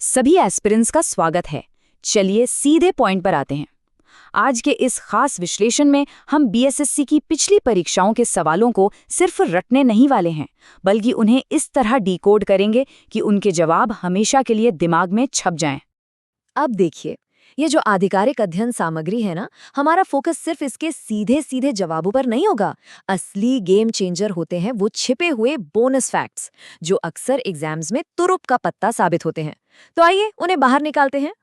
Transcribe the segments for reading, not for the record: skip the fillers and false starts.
सभी एस्पिरेंट्स का स्वागत है। चलिए सीधे पॉइंट पर आते हैं। आज के इस खास विश्लेषण में हम बीएसएससी की पिछली परीक्षाओं के सवालों को सिर्फ रटने नहीं वाले हैं, बल्कि उन्हें इस तरह डिकोड करेंगे कि उनके जवाब हमेशा के लिए दिमाग में छप जाएं। अब देखिए, ये जो आधिकारिक अध्ययन सामग्री है ना, हमारा फोकस सिर्फ इसके सीधे सीधे जवाबों पर नहीं होगा। असली गेम चेंजर होते हैं वो छिपे हुए बोनस फैक्ट्स, जो अक्सर एग्जाम्स में तुरुप का पत्ता साबित होते हैं। तो आइए उन्हें बाहर निकालते हैं।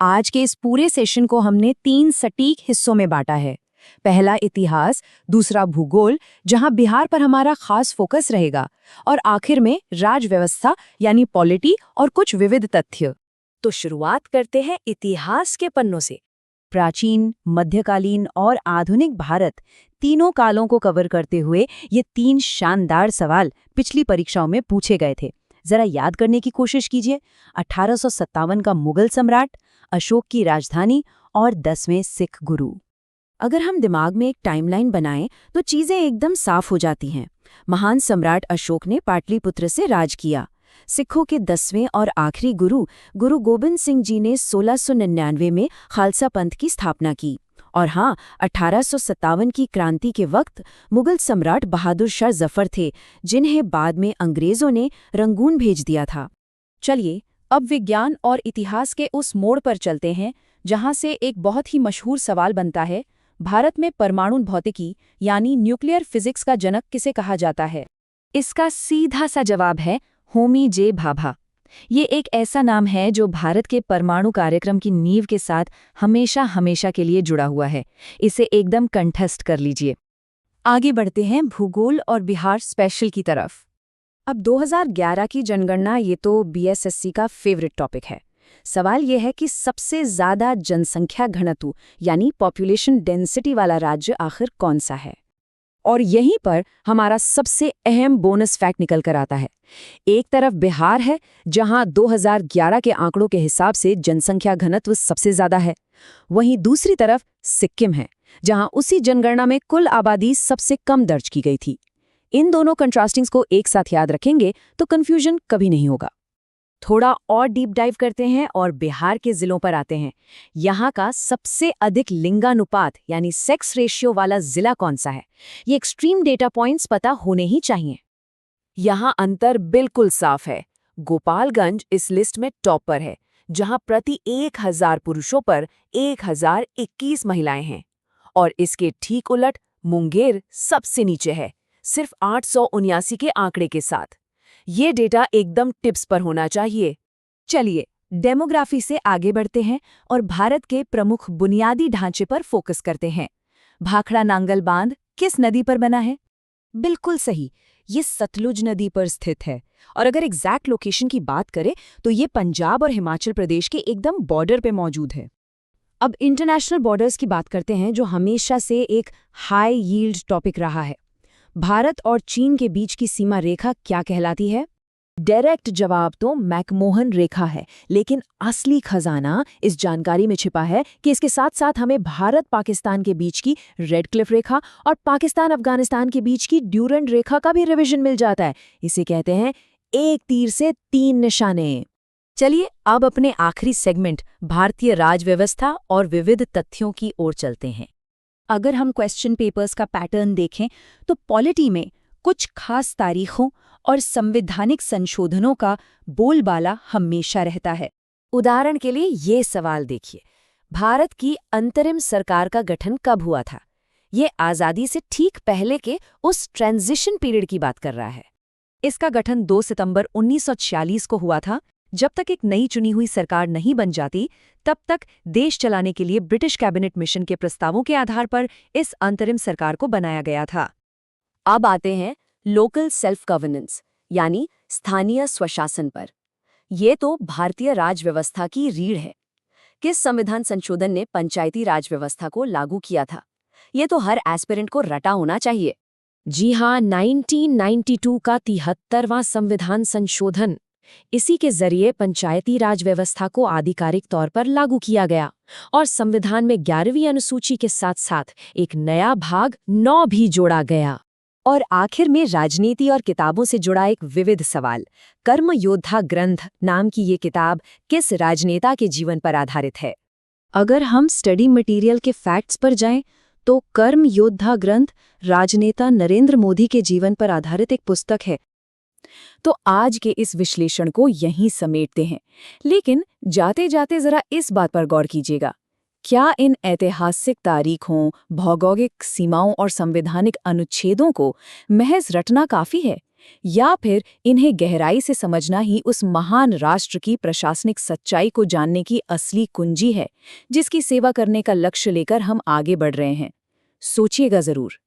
आज के इस पूरे सेशन को हमने 3 सटीक हिस्सों में बांटा है। पहला इतिहास, दूसरा भूगोल, जहां बिहार पर हमारा खास फोकस रहेगा, और आखिर में राज व्यवस्था यानी पॉलिटी और कुछ विविध तथ्य। तो शुरुआत करते हैं इतिहास के पन्नों से। प्राचीन, मध्यकालीन और आधुनिक भारत, तीनों कालों को कवर करते हुए ये 3 शानदार सवाल पिछली परीक्षाओं में पूछे गए थे। जरा याद करने की कोशिश कीजिए। 1857 का मुगल सम्राट, अशोक की राजधानी और 10वें सिख गुरु। अगर हम दिमाग में एक टाइमलाइन बनाएं तो चीजें एकदम साफ हो जाती हैं। महान सम्राट अशोक ने पाटलिपुत्र से राज किया। सिखों के 10वें और आखिरी गुरु गुरु गोबिंद सिंह जी ने 1699 में खालसा पंथ की स्थापना की। और हाँ, 1857 की क्रांति के वक्त मुगल सम्राट बहादुर शाह जफर थे, जिन्हें बाद में अंग्रेजों ने रंगून भेज दिया था। चलिए अब विज्ञान और इतिहास के उस मोड़ पर चलते हैं जहां से एक बहुत ही मशहूर सवाल बनता है, भारत में परमाणु भौतिकी यानी न्यूक्लियर फिजिक्स का जनक किसे कहा जाता है? इसका सीधा सा जवाब है होमी जे भाभा। ये एक ऐसा नाम है जो भारत के परमाणु कार्यक्रम की नींव के साथ हमेशा हमेशा के लिए जुड़ा हुआ है। इसे एकदम कंठस्थ कर लीजिए। आगे बढ़ते हैं भूगोल और बिहार स्पेशल की तरफ। अब 2011 की जनगणना ये तो बीएसएससी का फेवरेट टॉपिक है। सवाल ये है कि सबसे ज्यादा जनसंख्या घनत्व यानी पॉपुलेशन डेंसिटी वाला राज्य आखिर कौन सा है? और यहीं पर हमारा सबसे अहम बोनस फैक्ट निकल कर आता है। एक तरफ बिहार है, जहां 2011 के आंकड़ों के हिसाब से जनसंख्या घनत्व सबसे ज्यादा है। वहीं दूसरी तरफ सिक्किम है, जहां उसी जनगणना में कुल आबादी सबसे कम दर्ज की गई थी। इन दोनों कंट्रास्टिंग्स को एक साथ याद रखेंगे तो कंफ्यूजन कभी नहीं होगा। थोड़ा और डीप डाइव करते हैं और बिहार के जिलों पर आते हैं। यहाँ का सबसे अधिक लिंगानुपात यानी सेक्स रेशियो वाला जिला कौन सा है? ये एक्सट्रीम डेटा पॉइंट्स पता होने ही चाहिए। यहाँ अंतर बिल्कुल साफ है। गोपालगंज इस लिस्ट में टॉप पर है, जहाँ प्रति 1000 पुरुषों पर 1021 महिलाएं हैं। और इसके ठीक उलट मुंगेर सबसे नीचे है, सिर्फ 879 के आंकड़े के साथ। ये डेटा एकदम टिप्स पर होना चाहिए। चलिए डेमोग्राफी से आगे बढ़ते हैं और भारत के प्रमुख बुनियादी ढांचे पर फोकस करते हैं। भाखड़ा नांगल बांध किस नदी पर बना है? बिल्कुल सही, ये सतलुज नदी पर स्थित है। और अगर एग्जैक्ट लोकेशन की बात करें तो ये पंजाब और हिमाचल प्रदेश के एकदम बॉर्डर पे मौजूद है। अब इंटरनेशनल बॉर्डर्स की बात करते हैं, जो हमेशा से एक हाई यील्ड टॉपिक रहा है। भारत और चीन के बीच की सीमा रेखा क्या कहलाती है? डायरेक्ट जवाब तो मैकमोहन रेखा है, लेकिन असली खजाना इस जानकारी में छिपा है कि इसके साथ साथ हमें भारत पाकिस्तान के बीच की रेड क्लिफ रेखा और पाकिस्तान अफगानिस्तान के बीच की ड्यूरेंट रेखा का भी रिवीजन मिल जाता है। इसे कहते हैं एक तीर से 3 निशाने। चलिए अब अपने आखिरी सेगमेंट भारतीय राजव्यवस्था और विविध तथ्यों की ओर चलते हैं। अगर हम क्वेश्चन पेपर्स का पैटर्न देखें तो पॉलिटी में कुछ खास तारीखों और संवैधानिक संशोधनों का बोलबाला हमेशा रहता है। उदाहरण के लिए ये सवाल देखिए, भारत की अंतरिम सरकार का गठन कब हुआ था? ये आज़ादी से ठीक पहले के उस ट्रांजिशन पीरियड की बात कर रहा है। इसका गठन 2 सितंबर 1946 को हुआ था। जब तक एक नई चुनी हुई सरकार नहीं बन जाती, तब तक देश चलाने के लिए ब्रिटिश कैबिनेट मिशन के प्रस्तावों के आधार पर इस अंतरिम सरकार को बनाया गया था। अब आते हैं लोकल सेल्फ गवर्नेंस यानी स्थानीय स्वशासन पर। ये तो भारतीय राज व्यवस्था की रीढ़ है। किस संविधान संशोधन ने पंचायती राज व्यवस्था को लागू किया था? ये तो हर एस्पिरेंट को रटा होना चाहिए। जी हाँ, 1992 का 73वां संविधान संशोधन। इसी के जरिए पंचायती राज व्यवस्था को आधिकारिक तौर पर लागू किया गया और संविधान में 11वीं अनुसूची के साथ साथ एक नया भाग 9 भी जोड़ा गया। और आखिर में राजनीति और किताबों से जुड़ा एक विविध सवाल, कर्म योद्धा ग्रंथ नाम की ये किताब किस राजनेता के जीवन पर आधारित है? अगर हम स्टडी मटेरियल के फैक्ट्स पर जाएं, तो कर्म योद्धा ग्रंथ राजनेता नरेंद्र मोदी के जीवन पर आधारित एक पुस्तक है। तो आज के इस विश्लेषण को यहीं समेटते हैं, लेकिन जाते जाते जरा इस बात पर गौर कीजिएगा, क्या इन ऐतिहासिक तारीखों, भौगोलिक सीमाओं और संवैधानिक अनुच्छेदों को महज रटना काफी है, या फिर इन्हें गहराई से समझना ही उस महान राष्ट्र की प्रशासनिक सच्चाई को जानने की असली कुंजी है, जिसकी सेवा करने का लक्ष्य लेकर हम आगे बढ़ रहे हैं? सोचिएगा जरूर।